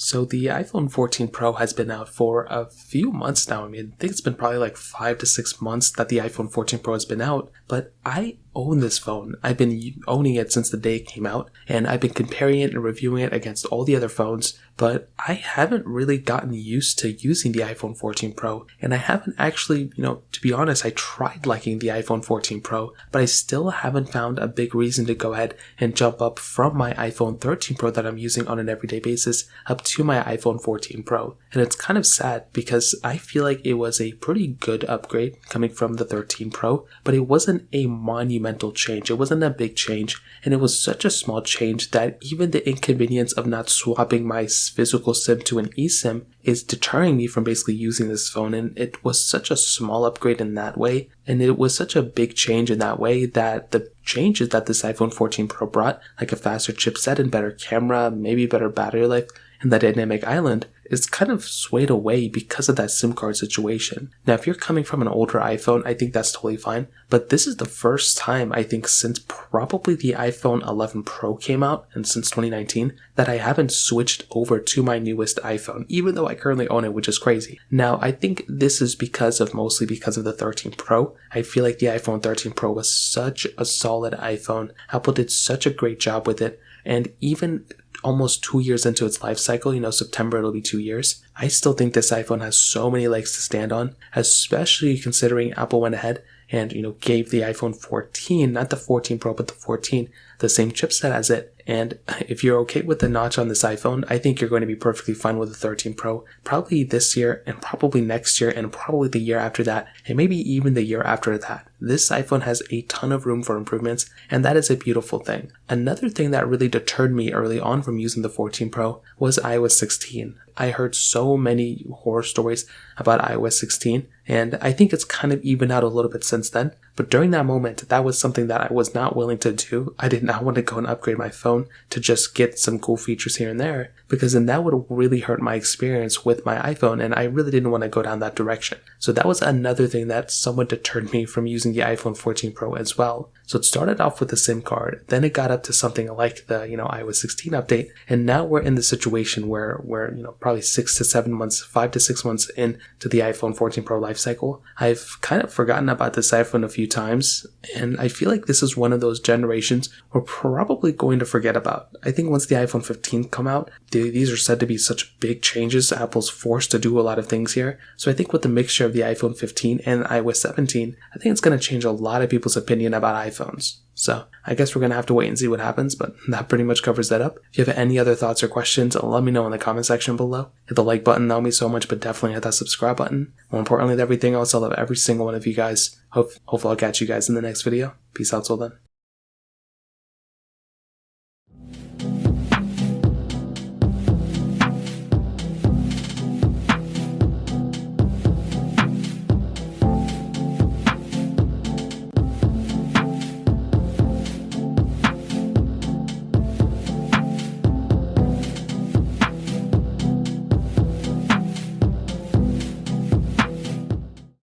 So the iPhone 14 Pro has been out for a few months now. I mean, I think it's been probably like 5 to 6 months that the iPhone 14 Pro has been out, but I own this phone. I've been owning it since the day it came out, and I've been comparing it and reviewing it against all the other phones, but I haven't really gotten used to using the iPhone 14 Pro, and I haven't actually, to be honest, I tried liking the iPhone 14 Pro, but I still haven't found a big reason to go ahead and jump up from my iPhone 13 Pro that I'm using on an everyday basis up to my iPhone 14 Pro. And it's kind of sad because I feel like it was a pretty good upgrade coming from the 13 Pro, but it wasn't a monumental change. It wasn't a big change, and it was such a small change that even the inconvenience of not swapping my physical SIM to an eSIM is deterring me from basically using this phone. And it was such a small upgrade in that way, and it was such a big change in that way that the changes that this iPhone 14 Pro brought, like a faster chipset and better camera, maybe better battery life, and the dynamic island, is kind of swayed away because of that SIM card situation. Now, if you're coming from an older iPhone, I think that's totally fine, but this is the first time, I think, since probably the iPhone 11 Pro came out, and since 2019, that I haven't switched over to my newest iPhone, even though I currently own it, which is crazy. Now, I think this is mostly because of the 13 Pro. I feel like the iPhone 13 Pro was such a solid iPhone. Apple did such a great job with it, and even almost 2 years into its life cycle, September it'll be 2 years, I still think this iPhone has so many legs to stand on, especially considering Apple went ahead and, gave the iPhone 14, not the 14 Pro, but the 14, the same chipset as it. And if you're okay with the notch on this iPhone, I think you're going to be perfectly fine with the 13 Pro, probably this year and probably next year and probably the year after that, and maybe even the year after that. This iPhone has a ton of room for improvements, and that is a beautiful thing. Another thing that really deterred me early on from using the 14 Pro was iOS 16. I heard so many horror stories about iOS 16, and I think it's kind of evened out a little bit since then. But during that moment, that was something that I was not willing to do. I did not want to go and upgrade my phone to just get some cool features here and there, because then that would really hurt my experience with my iPhone, and I really didn't want to go down that direction. So that was another thing that somewhat deterred me from using the iPhone 14 Pro as well. So it started off with the SIM card, then it got up to something like the, iOS 16 update, and now we're in the situation where we're, probably 6 to 7 months, 5 to 6 months into the iPhone 14 Pro life cycle. I've kind of forgotten about this iPhone a few times, and I feel like this is one of those generations we're probably going to forget about. I think once the iPhone 15 come out, these are said to be such big changes. Apple's forced to do a lot of things here. So I think with the mixture of the iPhone 15 and iOS 17, I think it's going to change a lot of people's opinion about iPhones. So I guess we're going to have to wait and see what happens, but that pretty much covers that up. If you have any other thoughts or questions, let me know in the comment section below. Hit the like button, that would mean so much, but definitely hit that subscribe button. More importantly than everything else, I love every single one of you guys. Hopefully I'll catch you guys in the next video. Peace out till then.